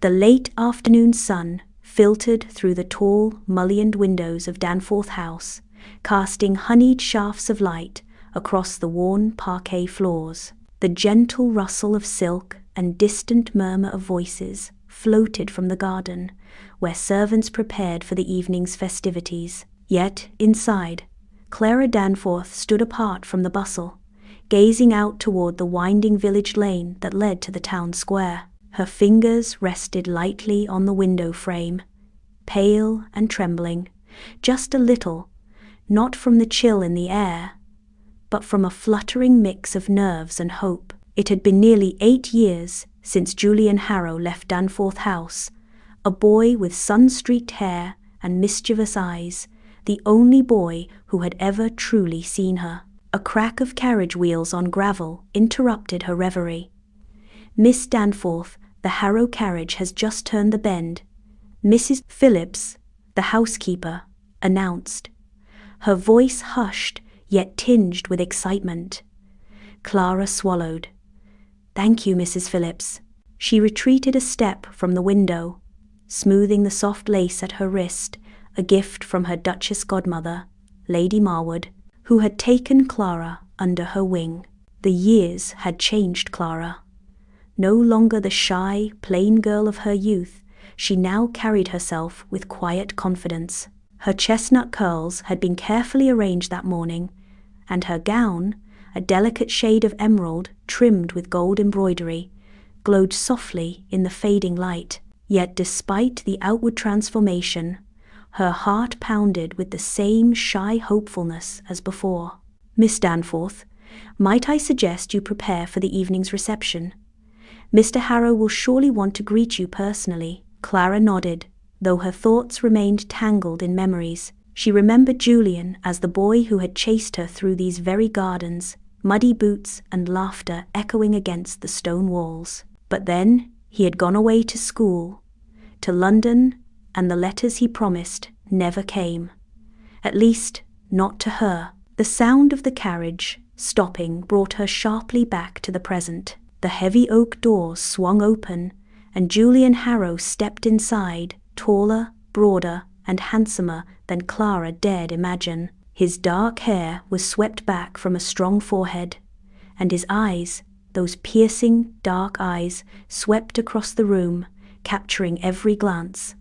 The late afternoon sun filtered through the tall, mullioned windows of Danforth House, casting honeyed shafts of light across the worn parquet floors. The gentle rustle of silk and distant murmur of voices floated from the garden, where servants prepared for the evening's festivities. Yet, inside, Clara Danforth stood apart from the bustle, gazing out toward the winding village lane that led to the town square. Her fingers rested lightly on the window frame, pale and trembling, just a little, not from the chill in the air, but from a fluttering mix of nerves and hope. It had been nearly 8 years since Julian Harrow left Danforth House, a boy with sun-streaked hair and mischievous eyes, the only boy who had ever truly seen her. A crack of carriage wheels on gravel interrupted her reverie. "Miss Danforth, the Harrow carriage has just turned the bend," Mrs. Phillips, the housekeeper, announced, her voice hushed yet tinged with excitement. Clara swallowed. "Thank you, Mrs. Phillips." She retreated a step from the window, smoothing the soft lace at her wrist, a gift from her Duchess godmother, Lady Marwood, who had taken Clara under her wing. The years had changed Clara. No longer the shy, plain girl of her youth, she now carried herself with quiet confidence. Her chestnut curls had been carefully arranged that morning, and her gown, a delicate shade of emerald trimmed with gold embroidery, glowed softly in the fading light. Yet despite the outward transformation, her heart pounded with the same shy hopefulness as before. "Miss Danforth, might I suggest you prepare for the evening's reception? Mr. Harrow will surely want to greet you personally." Clara nodded, though her thoughts remained tangled in memories. She remembered Julian as the boy who had chased her through these very gardens, muddy boots and laughter echoing against the stone walls. But then he had gone away to school, to London, and the letters he promised never came. At least, not to her. The sound of the carriage stopping brought her sharply back to the present. The heavy oak doors swung open, and Julian Harrow stepped inside, taller, broader, and handsomer than Clara dared imagine. His dark hair was swept back from a strong forehead, and his eyes, those piercing, dark eyes, swept across the room, capturing every glance.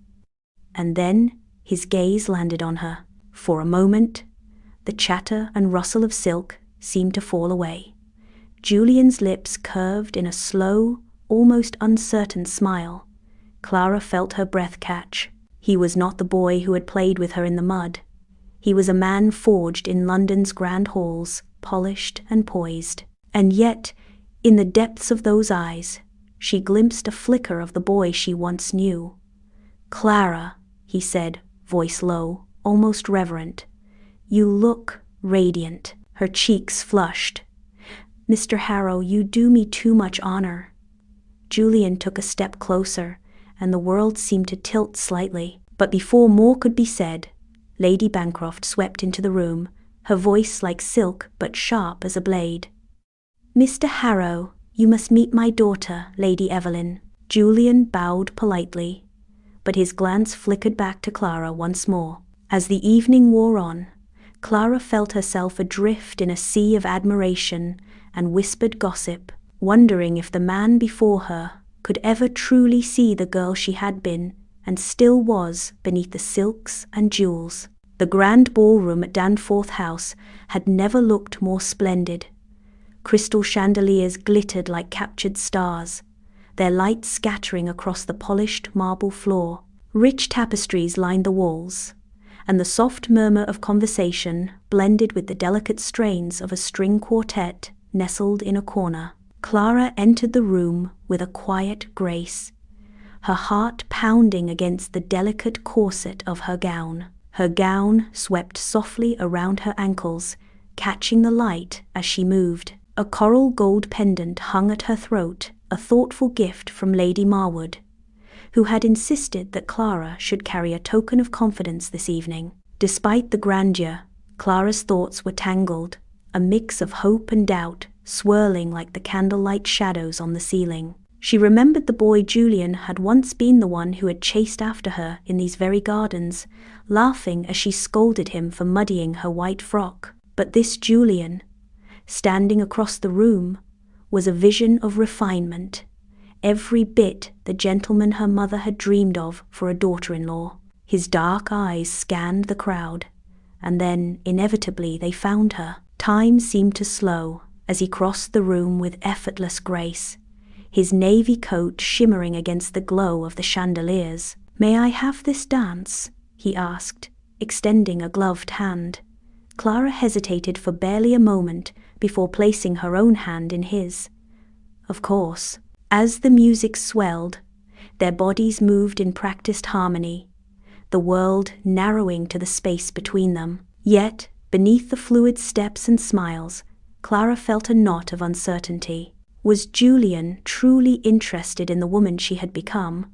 And then his gaze landed on her. For a moment, the chatter and rustle of silk seemed to fall away. Julian's lips curved in a slow, almost uncertain smile. Clara felt her breath catch. He was not the boy who had played with her in the mud. He was a man forged in London's grand halls, polished and poised. And yet, in the depths of those eyes, she glimpsed a flicker of the boy she once knew. "Clara," he said, voice low, almost reverent, "you look radiant." Her cheeks flushed. "Mr. Harrow, you do me too much honor." Julian took a step closer, and the world seemed to tilt slightly. But before more could be said, Lady Bancroft swept into the room, her voice like silk but sharp as a blade. "Mr. Harrow, you must meet my daughter, Lady Evelyn." Julian bowed politely, but his glance flickered back to Clara once more. As the evening wore on, Clara felt herself adrift in a sea of admiration and whispered gossip, wondering if the man before her could ever truly see the girl she had been and still was beneath the silks and jewels. The grand ballroom at Danforth House had never looked more splendid. Crystal chandeliers glittered like captured stars, their light scattering across the polished marble floor. Rich tapestries lined the walls, and the soft murmur of conversation blended with the delicate strains of a string quartet nestled in a corner. Clara entered the room with a quiet grace, her heart pounding against the delicate corset of her gown. Her gown swept softly around her ankles, catching the light as she moved. A coral gold pendant hung at her throat, a thoughtful gift from Lady Marwood, who had insisted that Clara should carry a token of confidence this evening. Despite the grandeur, Clara's thoughts were tangled, a mix of hope and doubt, swirling like the candlelight shadows on the ceiling. She remembered the boy Julian had once been the one who had chased after her in these very gardens, laughing as she scolded him for muddying her white frock. But this Julian, standing across the room, was a vision of refinement, every bit the gentleman her mother had dreamed of for a daughter-in-law. His dark eyes scanned the crowd, and then, inevitably, they found her. Time seemed to slow as he crossed the room with effortless grace, his navy coat shimmering against the glow of the chandeliers. "May I have this dance?" he asked, extending a gloved hand. Clara hesitated for barely a moment before placing her own hand in his. Of course. As the music swelled, their bodies moved in practiced harmony, the world narrowing to the space between them. Yet, beneath the fluid steps and smiles, Clara felt a knot of uncertainty. Was Julian truly interested in the woman she had become,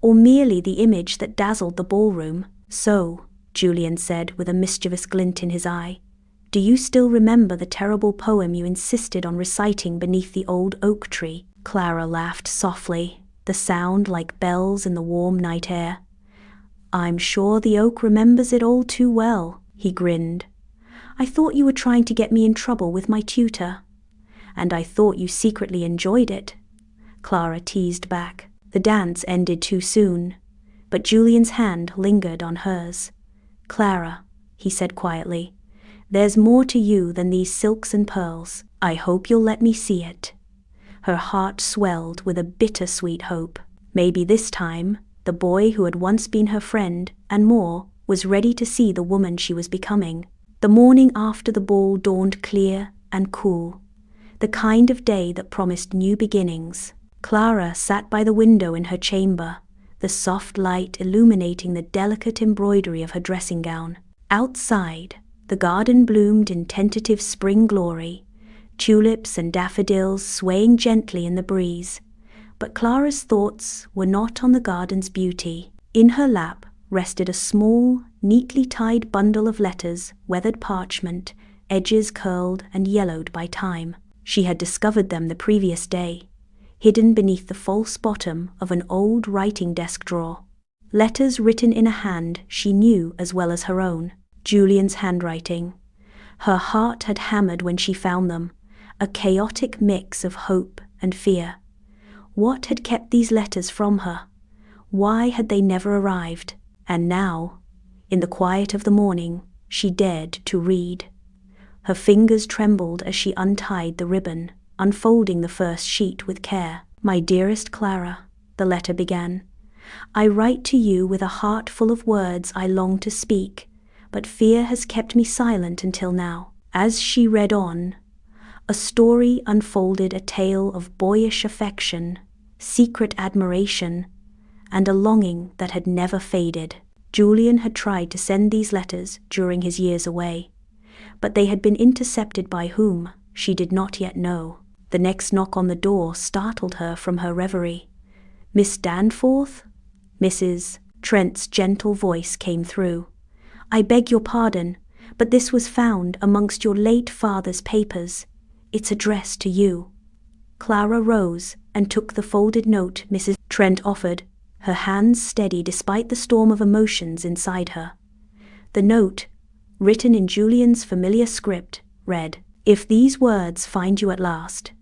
or merely the image that dazzled the ballroom? "So," Julian said with a mischievous glint in his eye, "do you still remember the terrible poem you insisted on reciting beneath the old oak tree?" Clara laughed softly, the sound like bells in the warm night air. "I'm sure the oak remembers it all too well," he grinned. "I thought you were trying to get me in trouble with my tutor." "And I thought you secretly enjoyed it," Clara teased back. The dance ended too soon, but Julian's hand lingered on hers. "Clara," he said quietly, "there's more to you than these silks and pearls. I hope you'll let me see it." Her heart swelled with a bittersweet hope. Maybe this time, the boy who had once been her friend, and more, was ready to see the woman she was becoming. The morning after the ball dawned clear and cool, the kind of day that promised new beginnings. Clara sat by the window in her chamber, the soft light illuminating the delicate embroidery of her dressing gown. Outside, the garden bloomed in tentative spring glory, tulips and daffodils swaying gently in the breeze. But Clara's thoughts were not on the garden's beauty. In her lap rested a small, neatly tied bundle of letters, weathered parchment, edges curled and yellowed by time. She had discovered them the previous day, hidden beneath the false bottom of an old writing desk drawer. Letters written in a hand she knew as well as her own, Julian's handwriting. Her heart had hammered when she found them, a chaotic mix of hope and fear. What had kept these letters from her? Why had they never arrived? And now, in the quiet of the morning, she dared to read. Her fingers trembled as she untied the ribbon, unfolding the first sheet with care. "My dearest Clara," the letter began, "I write to you with a heart full of words I long to speak, but fear has kept me silent until now." As she read on, a story unfolded, a tale of boyish affection, secret admiration, and a longing that had never faded. Julian had tried to send these letters during his years away, but they had been intercepted by whom, she did not yet know. The next knock on the door startled her from her reverie. "Miss Danforth?" Mrs. Trent's gentle voice came through. "I beg your pardon, but this was found amongst your late father's papers. It's addressed to you." Clara rose and took the folded note Mrs. Trent offered, her hands steady despite the storm of emotions inside her. The note, written in Julian's familiar script, read, "If these words find you at last,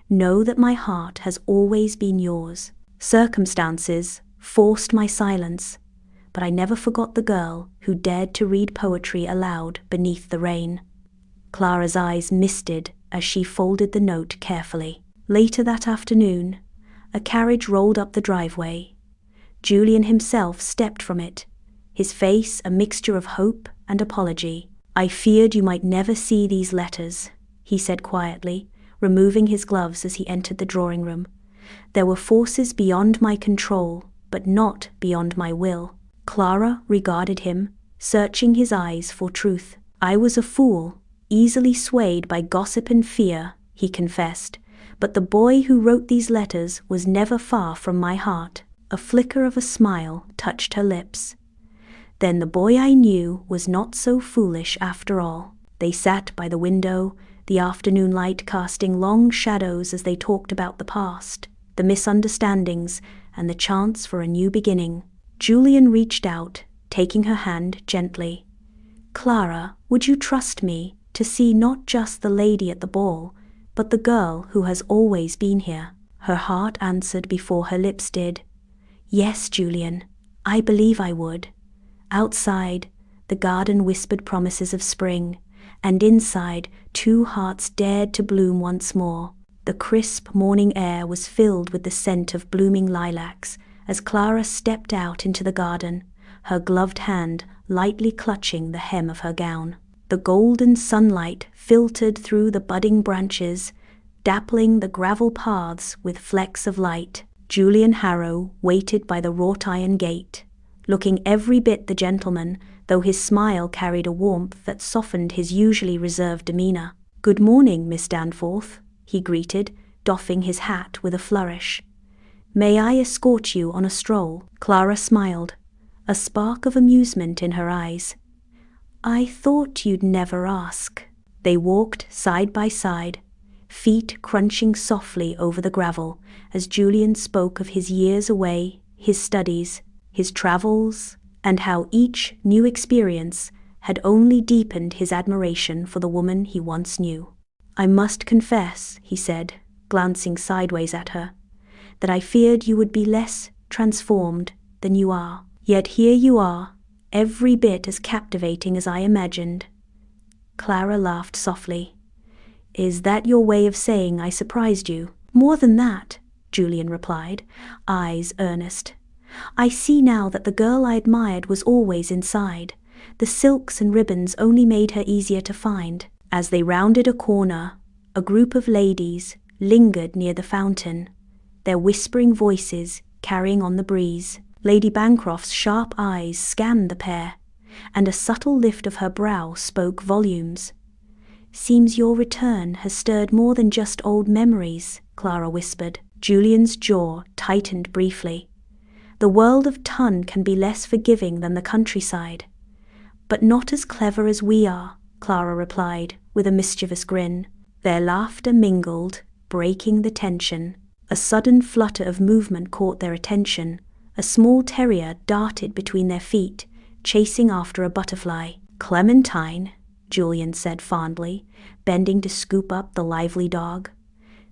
know that my heart has always been yours. Circumstances forced my silence, but I never forgot the girl who dared to read poetry aloud beneath the rain." Clara's eyes misted as she folded the note carefully. Later that afternoon, a carriage rolled up the driveway. Julian himself stepped from it, his face a mixture of hope and apology. "I feared you might never see these letters," he said quietly, removing his gloves as he entered the drawing room. "There were forces beyond my control, but not beyond my will." Clara regarded him, searching his eyes for truth. "I was a fool, easily swayed by gossip and fear," he confessed, "but the boy who wrote these letters was never far from my heart." A flicker of a smile touched her lips. "Then the boy I knew was not so foolish after all." They sat by the window, the afternoon light casting long shadows as they talked about the past. the misunderstandings, and the chance for a new beginning. Julian reached out, taking her hand gently. "Clara, would you trust me to see not just the lady at the ball, but the girl who has always been here?" Her heart answered before her lips did. "Yes, Julian, I believe I would." Outside, the garden whispered promises of spring, and inside, two hearts dared to bloom once more. The crisp morning air was filled with the scent of blooming lilacs as Clara stepped out into the garden, her gloved hand lightly clutching the hem of her gown. The golden sunlight filtered through the budding branches, dappling the gravel paths with flecks of light. Julian Harrow waited by the wrought-iron gate, looking every bit the gentleman, though his smile carried a warmth that softened his usually reserved demeanor. "Good morning, Miss Danforth," he greeted, doffing his hat with a flourish. "May I escort you on a stroll?" Clara smiled, a spark of amusement in her eyes. "I thought you'd never ask." They walked side by side, feet crunching softly over the gravel as Julian spoke of his years away, his studies, his travels, and how each new experience had only deepened his admiration for the woman he once knew. "I must confess," he said, glancing sideways at her, "that I feared you would be less transformed than you are. Yet here you are, every bit as captivating as I imagined." Clara laughed softly. "Is that your way of saying I surprised you?" "More than that," Julian replied, eyes earnest. "I see now that the girl I admired was always inside. The silks and ribbons only made her easier to find." As they rounded a corner, a group of ladies lingered near the fountain, their whispering voices carrying on the breeze. Lady Bancroft's sharp eyes scanned the pair, and a subtle lift of her brow spoke volumes. "Seems your return has stirred more than just old memories," Clara whispered. Julian's jaw tightened briefly. "The world of Ton can be less forgiving than the countryside." "But not as clever as we are," Clara replied, with a mischievous grin. Their laughter mingled, breaking the tension. A sudden flutter of movement caught their attention. A small terrier darted between their feet, chasing after a butterfly. "Clementine," Julian said fondly, bending to scoop up the lively dog.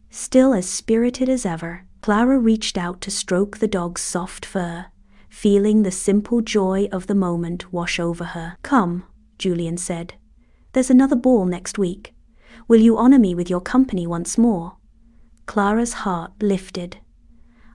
Still as spirited as ever, Clara reached out to stroke the dog's soft fur, feeling the simple joy of the moment wash over her. "Come," Julian said. "There's another ball next week. Will you honor me with your company once more?" Clara's heart lifted.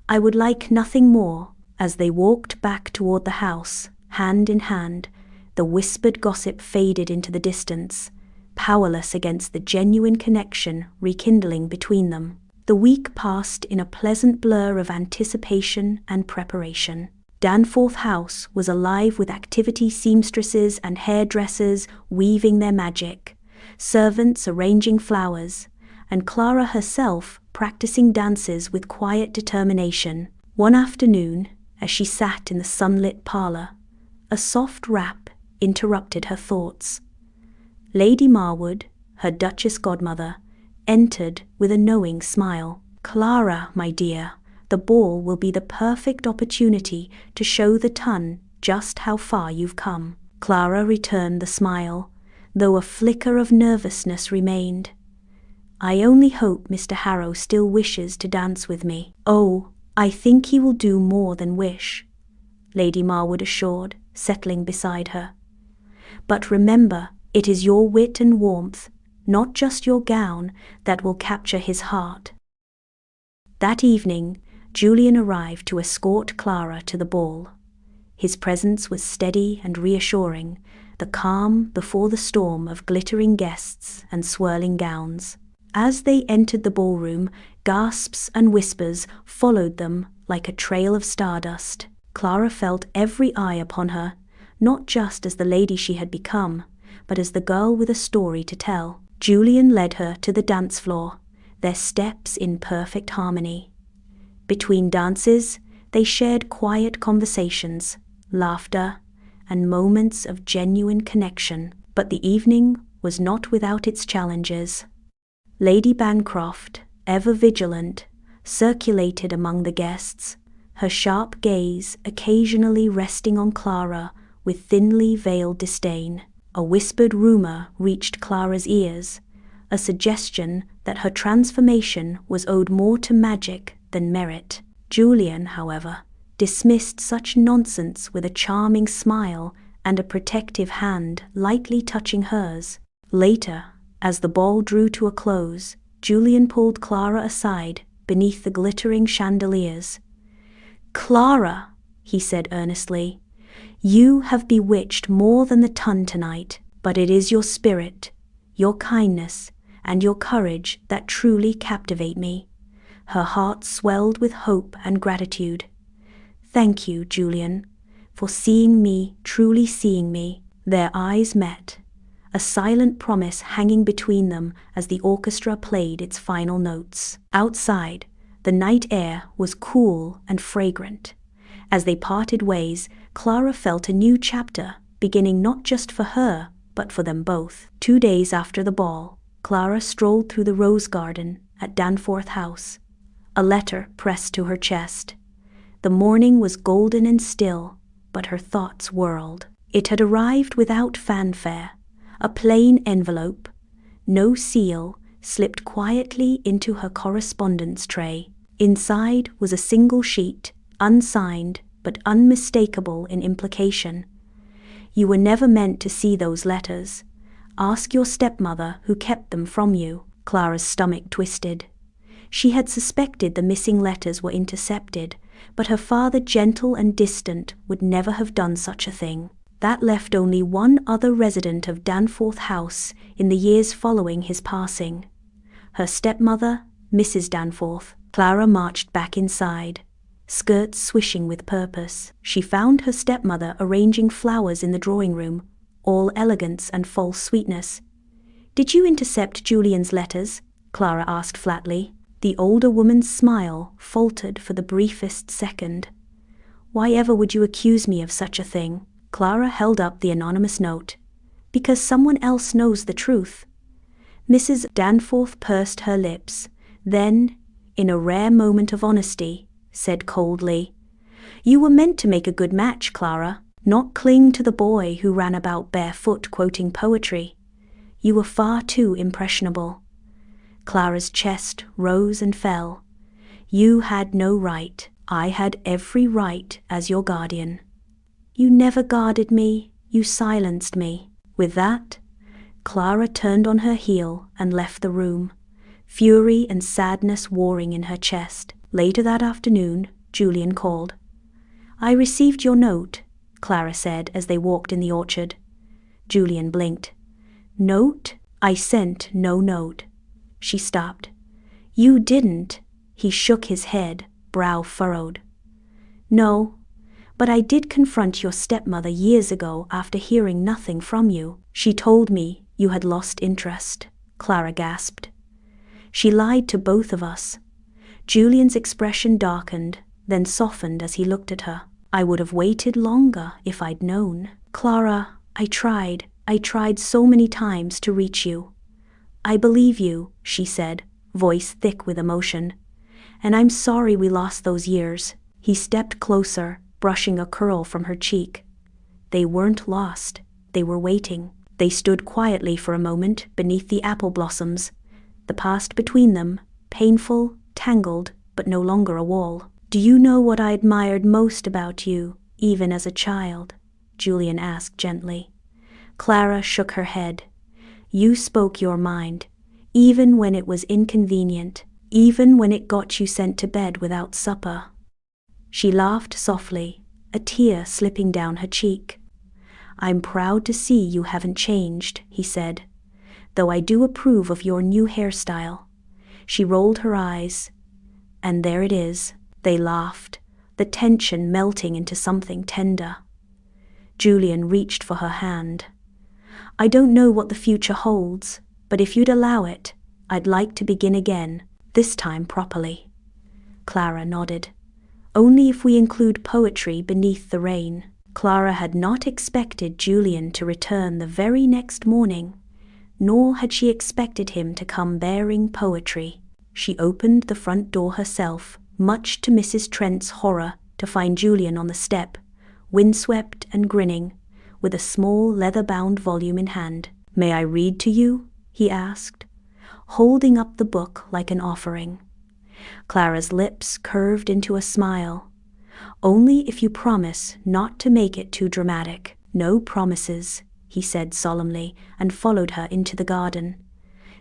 "I would like nothing more." As they walked back toward the house, hand in hand, the whispered gossip faded into the distance, powerless against the genuine connection rekindling between them. The week passed in a pleasant blur of anticipation and preparation. Danforth House was alive with activity, seamstresses and hairdressers weaving their magic, servants arranging flowers, and Clara herself practicing dances with quiet determination. One afternoon, as she sat in the sunlit parlor, a soft rap interrupted her thoughts. Lady Marwood, her Duchess godmother, entered with a knowing smile. "Clara, my dear, the ball will be the perfect opportunity to show the Ton just how far you've come." Clara returned the smile, though a flicker of nervousness remained. "I only hope Mr. Harrow still wishes to dance with me." "Oh, I think he will do more than wish," Lady Marwood assured, settling beside her. "But remember, it is your wit and warmth, not just your gown, that will capture his heart." That evening, Julian arrived to escort Clara to the ball. His presence was steady and reassuring, the calm before the storm of glittering guests and swirling gowns. As they entered the ballroom, gasps and whispers followed them like a trail of stardust. Clara felt every eye upon her, not just as the lady she had become, but as the girl with a story to tell. Julian led her to the dance floor, their steps in perfect harmony. Between dances, they shared quiet conversations, laughter, and moments of genuine connection. But the evening was not without its challenges. Lady Bancroft, ever vigilant, circulated among the guests, her sharp gaze occasionally resting on Clara with thinly veiled disdain. A whispered rumor reached Clara's ears, a suggestion that her transformation was owed more to magic than merit. Julian, however, dismissed such nonsense with a charming smile and a protective hand lightly touching hers. Later, as the ball drew to a close, Julian pulled Clara aside beneath the glittering chandeliers. "Clara," he said earnestly, "you have bewitched more than the ton tonight, but it is your spirit, your kindness, and your courage that truly captivate me." Her heart swelled with hope and gratitude. "Thank you, Julian, for seeing me, truly seeing me." Their eyes met, a silent promise hanging between them as the orchestra played its final notes. Outside, the night air was cool and fragrant. As they parted ways, Clara felt a new chapter, beginning not just for her, but for them both. 2 days after the ball, Clara strolled through the rose garden at Danforth House, a letter pressed to her chest. The morning was golden and still, but her thoughts whirled. It had arrived without fanfare, a plain envelope, no seal, slipped quietly into her correspondence tray. Inside was a single sheet, unsigned but unmistakable in implication. "You were never meant to see those letters. Ask your stepmother who kept them from you." Clara's stomach twisted. She had suspected the missing letters were intercepted, but her father, gentle and distant, would never have done such a thing. That left only one other resident of Danforth House in the years following his passing. Her stepmother, Mrs. Danforth. Clara marched back inside, skirts swishing with purpose. She found her stepmother arranging flowers in the drawing room, all elegance and false sweetness. "Did you intercept Julian's letters?" Clara asked flatly. The older woman's smile faltered for the briefest second. "Why ever would you accuse me of such a thing?" Clara held up the anonymous note. "Because someone else knows the truth." Mrs. Danforth pursed her lips, then, in a rare moment of honesty, said coldly, "You were meant to make a good match, Clara, not cling to the boy who ran about barefoot quoting poetry. You were far too impressionable." Clara's chest rose and fell. "You had no right. I had every right as your guardian." "You never guarded me, you silenced me." With that, Clara turned on her heel and left the room, fury and sadness warring in her chest. Later that afternoon, Julian called. "I received your note," Clara said as they walked in the orchard. Julian blinked. "Note? I sent no note." She stopped. "You didn't." He shook his head, brow furrowed. "No, but I did confront your stepmother years ago after hearing nothing from you. She told me you had lost interest." Clara gasped. "She lied to both of us." Julian's expression darkened, then softened as he looked at her. "I would have waited longer if I'd known." "Clara, I tried so many times to reach you." "I believe you," she said, voice thick with emotion. "And I'm sorry we lost those years." He stepped closer, brushing a curl from her cheek. They weren't lost, they were waiting. They stood quietly for a moment beneath the apple blossoms, the past between them, painful, tangled, but no longer a wall. "Do you know what I admired most about you, even as a child?" Julian asked gently. Clara shook her head. "You spoke your mind, even when it was inconvenient, even when it got you sent to bed without supper." She laughed softly, a tear slipping down her cheek. "I'm proud to see you haven't changed," he said, "though I do approve of your new hairstyle." She rolled her eyes. "And there it is." They laughed, the tension melting into something tender. Julian reached for her hand. "I don't know what the future holds, but if you'd allow it, I'd like to begin again, this time properly." Clara nodded. "Only if we include poetry beneath the rain." Clara had not expected Julian to return the very next morning, nor had she expected him to come bearing poetry. She opened the front door herself, much to Mrs. Trent's horror, to find Julian on the step, windswept and grinning, with a small leather-bound volume in hand. "May I read to you?" he asked, holding up the book like an offering. Clara's lips curved into a smile. "Only if you promise not to make it too dramatic." "No promises," he said solemnly, and followed her into the garden.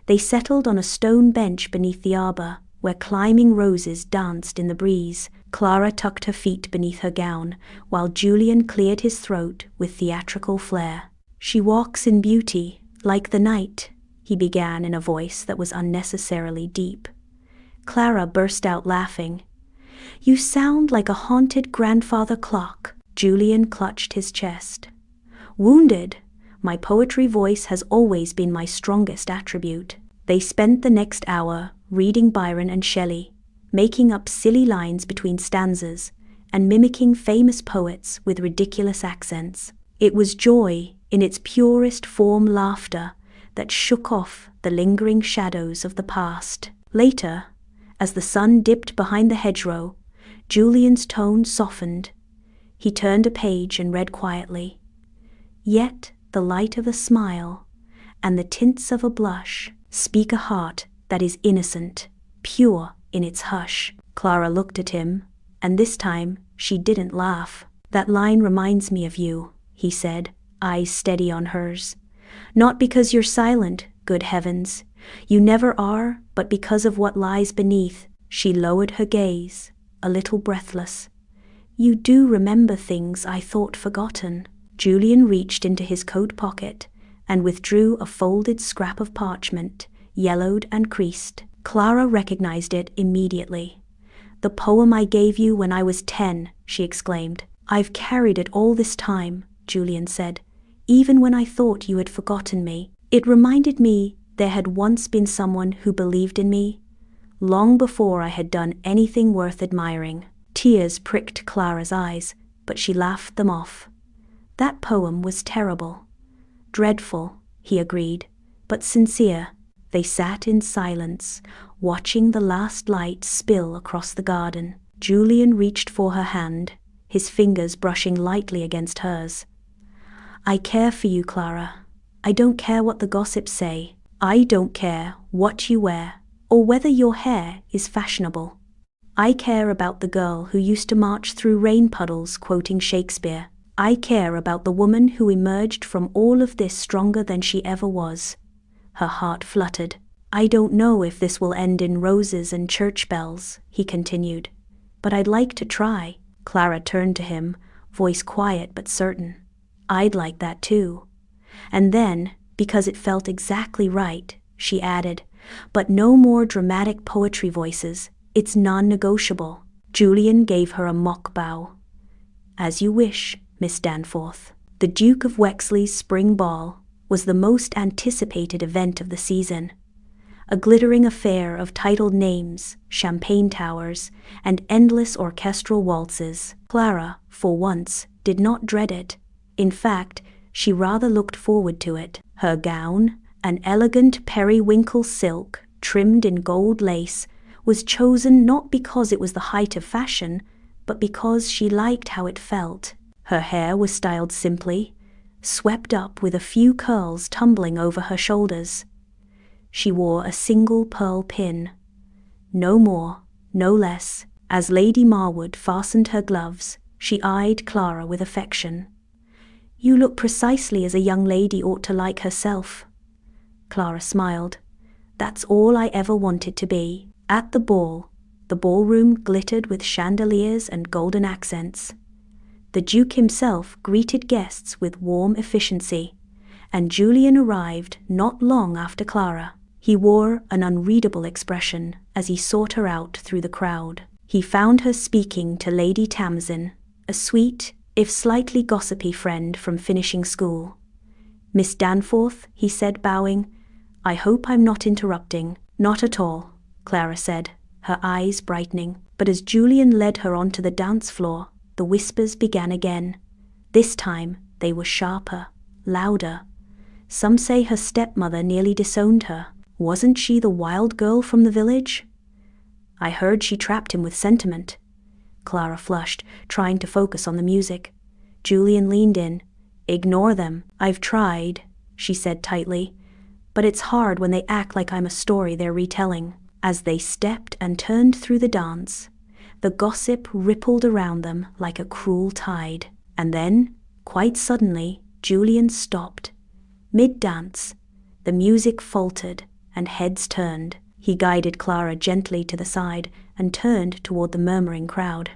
They settled on a stone bench beneath the arbor, where climbing roses danced in the breeze. Clara tucked her feet beneath her gown, while Julian cleared his throat with theatrical flair. "She walks in beauty, like the night," he began in a voice that was unnecessarily deep. Clara burst out laughing. "You sound like a haunted grandfather clock." Julian clutched his chest. "Wounded? My poetry voice has always been my strongest attribute." They spent the next hour reading Byron and Shelley, making up silly lines between stanzas, and mimicking famous poets with ridiculous accents. It was joy, in its purest form laughter, that shook off the lingering shadows of the past. Later, as the sun dipped behind the hedgerow, Julian's tone softened. He turned a page and read quietly. "Yet the light of a smile, and the tints of a blush, speak a heart that is innocent, pure in its hush." Clara looked at him, and this time she didn't laugh. "That line reminds me of you," he said, eyes steady on hers. "Not because you're silent, good heavens. You never are, but because of what lies beneath." She lowered her gaze, a little breathless. "You do remember things I thought forgotten." Julian reached into his coat pocket and withdrew a folded scrap of parchment, yellowed and creased. Clara recognized it immediately. "The poem I gave you when I was 10, she exclaimed. "I've carried it all this time," Julian said, "even when I thought you had forgotten me. It reminded me there had once been someone who believed in me, long before I had done anything worth admiring." Tears pricked Clara's eyes, but she laughed them off. "That poem was terrible." "Dreadful," he agreed, "but sincere." They sat in silence, watching the last light spill across the garden. Julian reached for her hand, his fingers brushing lightly against hers. "I care for you, Clara. I don't care what the gossips say. I don't care what you wear, or whether your hair is fashionable. I care about the girl who used to march through rain puddles quoting Shakespeare. I care about the woman who emerged from all of this stronger than she ever was." Her heart fluttered. "I don't know if this will end in roses and church bells," he continued, "but I'd like to try." Clara turned to him, voice quiet but certain. "I'd like that too." And then, because it felt exactly right, she added, "But no more dramatic poetry voices. It's non-negotiable." Julian gave her a mock bow. "As you wish, Miss Danforth." The Duke of Wexley's spring ball was the most anticipated event of the season. A glittering affair of titled names, champagne towers, and endless orchestral waltzes. Clara, for once, did not dread it. In fact, she rather looked forward to it. Her gown, an elegant periwinkle silk trimmed in gold lace, was chosen not because it was the height of fashion, but because she liked how it felt. Her hair was styled simply, swept up with a few curls tumbling over her shoulders. She wore a single pearl pin. No more, no less. As Lady Marwood fastened her gloves, she eyed Clara with affection. "You look precisely as a young lady ought to like herself." Clara smiled. "That's all I ever wanted to be." At the ballroom glittered with chandeliers and golden accents. The Duke himself greeted guests with warm efficiency, and Julian arrived not long after Clara. He wore an unreadable expression as he sought her out through the crowd. He found her speaking to Lady Tamsin, a sweet, if slightly gossipy friend from finishing school. "Miss Danforth," he said, bowing, "I hope I'm not interrupting." "Not at all," Clara said, her eyes brightening. But as Julian led her onto the dance floor, the whispers began again. This time they were sharper, louder. "Some say her stepmother nearly disowned her. Wasn't she the wild girl from the village?" I heard she trapped him with sentiment. Clara flushed, trying to focus on the music. Julian leaned in. Ignore them. I've tried, she said tightly. But it's hard when they act like I'm a story they're retelling. As they stepped and turned through the dance, the gossip rippled around them like a cruel tide. And then, quite suddenly, Julian stopped. Mid-dance, the music faltered and heads turned. He guided Clara gently to the side and turned toward the murmuring crowd.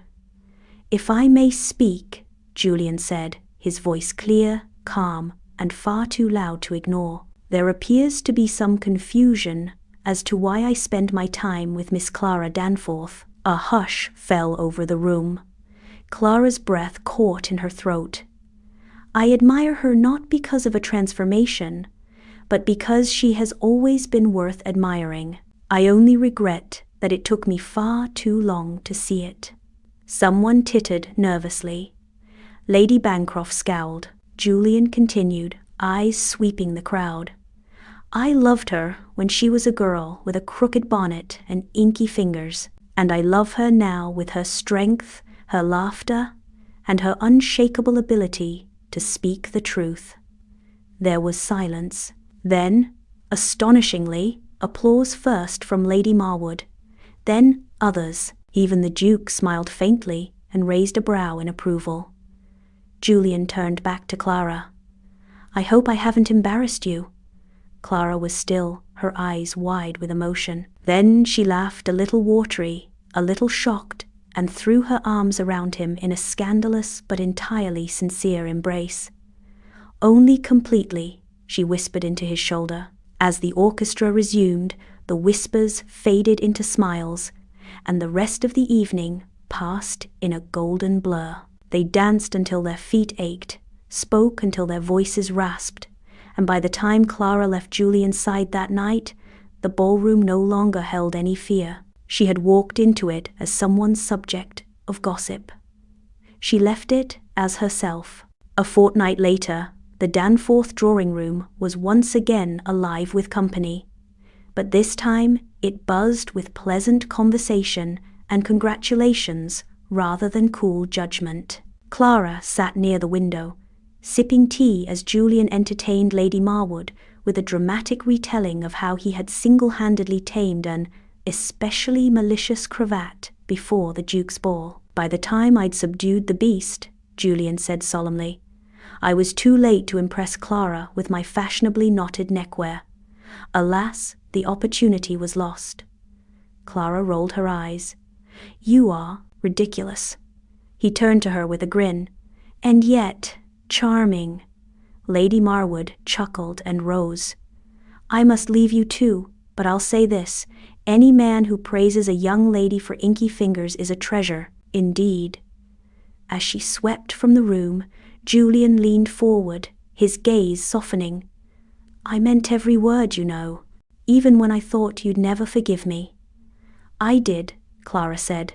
If I may speak, Julian said, his voice clear, calm, and far too loud to ignore. There appears to be some confusion as to why I spend my time with Miss Clara Danforth. A hush fell over the room. Clara's breath caught in her throat. I admire her not because of a transformation, but because she has always been worth admiring. I only regret that it took me far too long to see it. Someone tittered nervously. Lady Bancroft scowled. Julian continued, eyes sweeping the crowd. I loved her when she was a girl with a crooked bonnet and inky fingers, and I love her now with her strength, her laughter, and her unshakable ability to speak the truth. There was silence. Then, astonishingly, applause first from Lady Marwood, then others. Even the Duke smiled faintly and raised a brow in approval. Julian turned back to Clara. I hope I haven't embarrassed you. Clara was still, her eyes wide with emotion. Then she laughed a little watery, a little shocked, and threw her arms around him in a scandalous but entirely sincere embrace. Only completely, she whispered into his shoulder. As the orchestra resumed, the whispers faded into smiles, and the rest of the evening passed in a golden blur. They danced until their feet ached, spoke until their voices rasped, and by the time Clara left Julian's side that night, the ballroom no longer held any fear. She had walked into it as someone's subject of gossip. She left it as herself. A fortnight later, the Danforth drawing room was once again alive with company, but this time it buzzed with pleasant conversation and congratulations rather than cool judgment. Clara sat near the window, sipping tea as Julian entertained Lady Marwood with a dramatic retelling of how he had single-handedly tamed an especially malicious cravat before the Duke's ball. By the time I'd subdued the beast, Julian said solemnly, I was too late to impress Clara with my fashionably knotted neckwear. Alas, the opportunity was lost. Clara rolled her eyes. You are ridiculous. He turned to her with a grin. And yet, charming. Lady Marwood chuckled and rose. I must leave you too, but I'll say this. Any man who praises a young lady for inky fingers is a treasure, indeed. As she swept from the room, Julian leaned forward, his gaze softening. I meant every word, you know, even when I thought you'd never forgive me. I did, Clara said,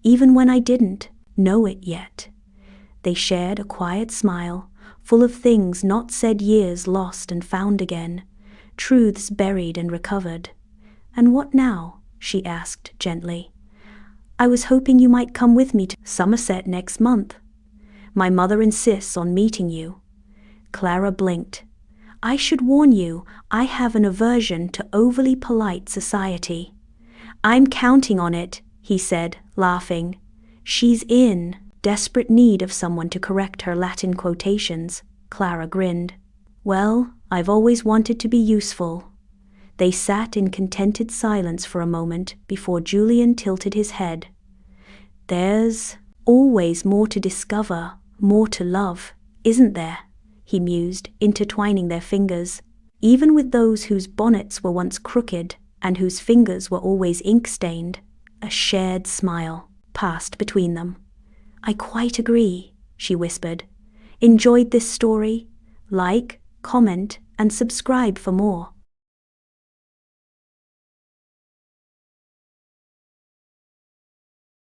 even when I didn't know it yet. They shared a quiet smile, full of things not said, years lost and found again, truths buried and recovered. And what now? She asked gently. I was hoping you might come with me to Somerset next month. My mother insists on meeting you. Clara blinked. I should warn you, I have an aversion to overly polite society. I'm counting on it, he said, laughing. She's in desperate need of someone to correct her Latin quotations. Clara grinned. Well, I've always wanted to be useful. They sat in contented silence for a moment before Julian tilted his head. There's always more to discover, more to love, isn't there? He mused, intertwining their fingers. Even with those whose bonnets were once crooked and whose fingers were always ink-stained, a shared smile passed between them. I quite agree, she whispered. Enjoyed this story? Like, comment, and subscribe for more.